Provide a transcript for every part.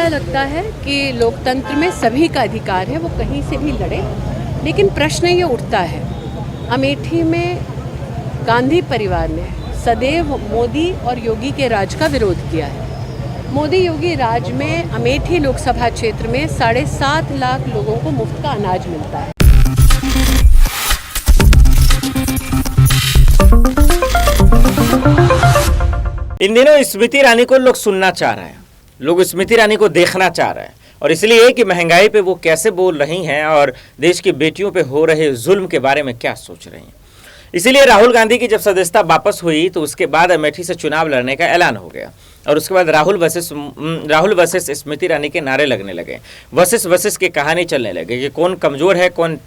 लगता है कि लोकतंत्र में सभी का अधिकार है, वो कहीं से भी लड़े, लेकिन प्रश्न ये उठता है, अमेठी में गांधी परिवार ने सदैव मोदी और योगी के राज का विरोध किया है। मोदी योगी राज में अमेठी लोकसभा क्षेत्र में 7.5 लाख लोगों को मुफ्त का अनाज मिलता है। इन दिनों स्मृति ईरानी को लोग सुनना चाह रहे हैं, लोग स्मृति ईरानी को देखना चाह रहे हैं, और इसलिए कि महंगाई पे वो कैसे बोल रही हैं और देश की बेटियों पे हो रहे जुल्म के बारे में क्या सोच रही हैं। इसीलिए राहुल गांधी की जब सदस्यता वापस हुई तो उसके बाद अमेठी से चुनाव लड़ने का ऐलान हो गया, और उसके बाद राहुल वर्सेस स्मृति ईरानी के नारे लगने लगे, वर्सेस की कहानी चलने लगे कि कौन कमजोर है, कौन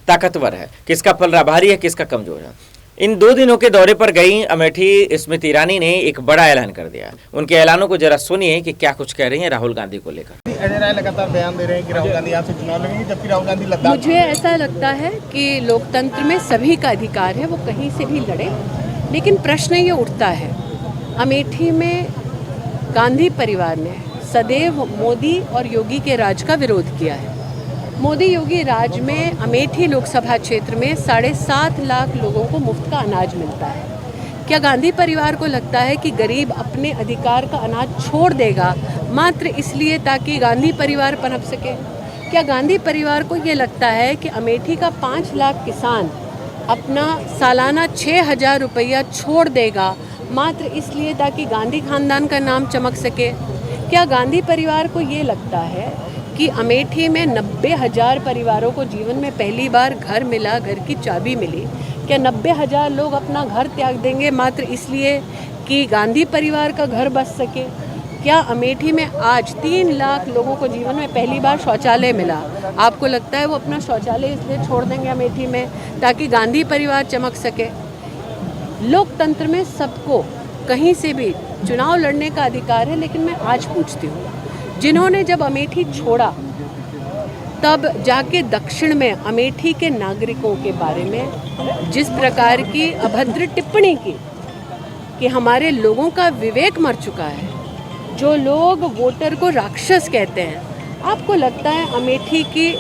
ताकतवर है, किसका पलड़ा भारी है, किसका कमजोर है। इन 2 दिनों के दौरे पर गई अमेठी स्मृति ईरानी ने एक बड़ा ऐलान कर दिया। उनके ऐलानों को जरा सुनिए कि क्या कुछ कह रही हैं राहुल गांधी को लेकर। अजय राय लगातार बयान दे रहे हैं कि राहुल गांधी यहाँ से चुनाव लड़ेंगे, जबकि राहुल गांधी लद्दाख। मुझे ऐसा लगता है कि लोकतंत्र में सभी का अधिकार है, वो कहीं से भी लड़े, लेकिन प्रश्न ये उठता है, अमेठी में गांधी परिवार ने सदैव मोदी और योगी के राज का विरोध किया है। मोदी योगी राज में अमेठी लोकसभा क्षेत्र में 7.5 लाख लोगों को मुफ्त का अनाज मिलता है। क्या गांधी परिवार को लगता है कि गरीब अपने अधिकार का अनाज छोड़ देगा मात्र इसलिए ताकि गांधी परिवार पनप सके? क्या गांधी परिवार को ये लगता है कि अमेठी का 5 लाख किसान अपना सालाना 6,000 रुपया छोड़ देगा मात्र इसलिए ताकि गांधी खानदान का नाम चमक सके? क्या गांधी परिवार को ये लगता है कि अमेठी में 90,000 परिवारों को जीवन में पहली बार घर मिला, घर की चाबी मिली? क्या 90,000 लोग अपना घर त्याग देंगे मात्र इसलिए कि गांधी परिवार का घर बस सके? क्या अमेठी में आज 3 लाख लोगों को जीवन में पहली बार शौचालय मिला? आपको लगता है वो अपना शौचालय इसलिए छोड़ देंगे अमेठी में ताकि गांधी परिवार चमक सके? लोकतंत्र में सबको कहीं से भी चुनाव लड़ने का अधिकार है, लेकिन मैं आज पूछती हूँ, जिन्होंने जब अमेठी छोड़ा तब जाके दक्षिण में अमेठी के नागरिकों के बारे में जिस प्रकार की अभद्र टिप्पणी की कि हमारे लोगों का विवेक मर चुका है, जो लोग वोटर को राक्षस कहते हैं, आपको लगता है अमेठी की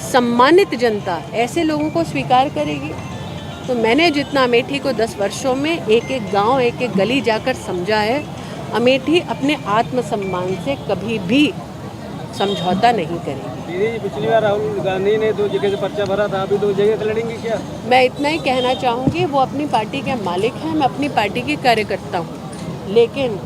सम्मानित जनता ऐसे लोगों को स्वीकार करेगी? तो मैंने जितना अमेठी को 10 वर्षों में एक एक गांव, एक एक गली जाकर समझा है, अमेठी अपने आत्मसम्मान से कभी भी समझौता नहीं करेगी। दीदी, पिछली बार राहुल गांधी ने 2 जगह से पर्चा भरा था, अभी 2 जगह से लड़ेंगे क्या? मैं इतना ही कहना चाहूँगी, वो अपनी पार्टी के मालिक हैं, मैं अपनी पार्टी की कार्यकर्ता हूँ, लेकिन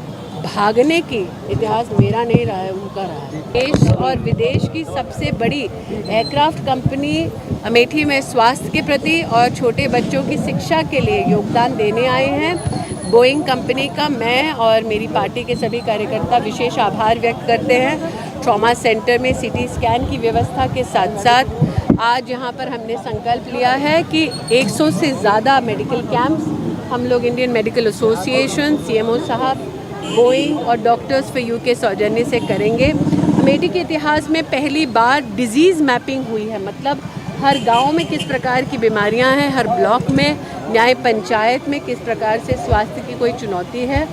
भागने की इतिहास मेरा नहीं रहा है, उनका रहा है। देश और विदेश की सबसे बड़ी एयरक्राफ्ट कंपनी अमेठी में स्वास्थ्य के प्रति और छोटे बच्चों की शिक्षा के लिए योगदान देने आए हैं। बोइंग कंपनी का मैं और मेरी पार्टी के सभी कार्यकर्ता विशेष आभार व्यक्त करते हैं। ट्रॉमा सेंटर में CT स्कैन की व्यवस्था के साथ साथ आज यहाँ पर हमने संकल्प लिया है कि 100 से ज़्यादा मेडिकल कैंप्स हम लोग इंडियन मेडिकल एसोसिएशन, CMO साहब, बोइंग और डॉक्टर्स फॉर UK सौजन्य से करेंगे। अमेठी के इतिहास में पहली बार डिजीज़ मैपिंग हुई है, मतलब हर गांव में किस प्रकार की बीमारियां हैं, हर ब्लॉक में, न्याय पंचायत में किस प्रकार से स्वास्थ्य की कोई चुनौती है,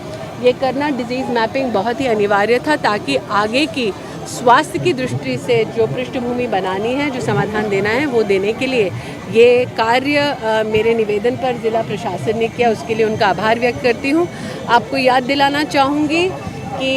ये करना डिजीज़ मैपिंग बहुत ही अनिवार्य था ताकि आगे की स्वास्थ्य की दृष्टि से जो पृष्ठभूमि बनानी है, जो समाधान देना है, वो देने के लिए ये कार्य मेरे निवेदन पर ज़िला प्रशासन ने किया, उसके लिए उनका आभार व्यक्त करती हूँ। आपको याद दिलाना चाहूँगी कि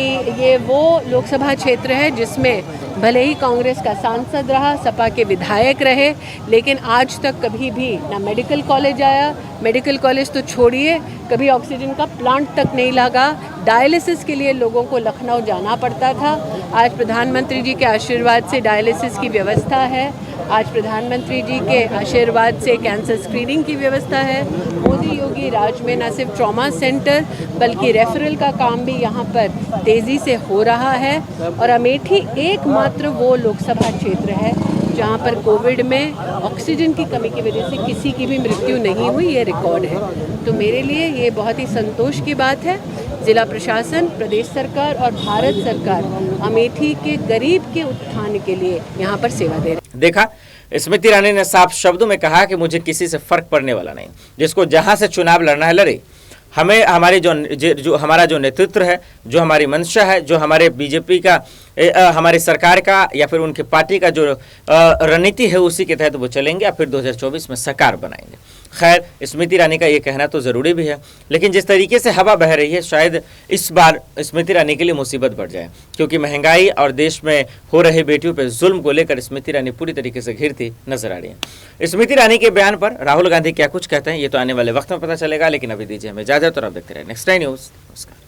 ये वो लोकसभा क्षेत्र है जिसमें भले ही कांग्रेस का सांसद रहा, सपा के विधायक रहे, लेकिन आज तक कभी भी ना मेडिकल कॉलेज आया, मेडिकल कॉलेज तो छोड़िए, कभी ऑक्सीजन का प्लांट तक नहीं लगा। डायलिसिस के लिए लोगों को लखनऊ जाना पड़ता था। आज प्रधानमंत्री जी के आशीर्वाद से डायलिसिस की व्यवस्था है। आज प्रधानमंत्री जी के आशीर्वाद से कैंसर स्क्रीनिंग की व्यवस्था है। मोदी योगी राज में न सिर्फ ट्रॉमा सेंटर बल्कि रेफरल का काम भी यहाँ पर तेज़ी से हो रहा है। और अमेठी एकमात्र वो लोकसभा क्षेत्र है जहाँ पर कोविड में ऑक्सीजन की कमी की वजह से किसी की भी मृत्यु नहीं हुई, ये रिकॉर्ड है। तो मेरे लिए ये बहुत ही संतोष की बात है। जिला प्रशासन, प्रदेश सरकार और भारत सरकार अमेठी के गरीब के उत्थान के लिए यहाँ पर सेवा दे रहे हैं। देखा, स्मृति ईरानी ने साफ शब्दों में कहा कि मुझे किसी से फर्क पड़ने वाला नहीं, जिसको जहां से चुनाव लड़ना है लड़े। हमें हमारे जो हमारा जो नेतृत्व है, जो हमारी मंशा है, जो हमारे बीजेपी का हमारी सरकार का या फिर उनके पार्टी का जो रणनीति है उसी के तहत वो चलेंगे या फिर 2024 में सरकार बनाएंगे। खैर, स्मृति ईरानी का ये कहना तो ज़रूरी भी है, लेकिन जिस तरीके से हवा बह रही है शायद इस बार स्मृति ईरानी के लिए मुसीबत बढ़ जाए, क्योंकि महंगाई और देश में हो रहे बेटियों पर जुल्म को लेकर स्मृति ईरानी पूरी तरीके से घिरती नजर आ रही है। स्मृति ईरानी के बयान पर राहुल गांधी क्या कुछ कहते हैं ये तो आने वाले वक्त में पता चलेगा, लेकिन अभी दीजिए हमें इजाजत और आप देखते रहे नेक्स्ट टाइम न्यूज़। नमस्कार।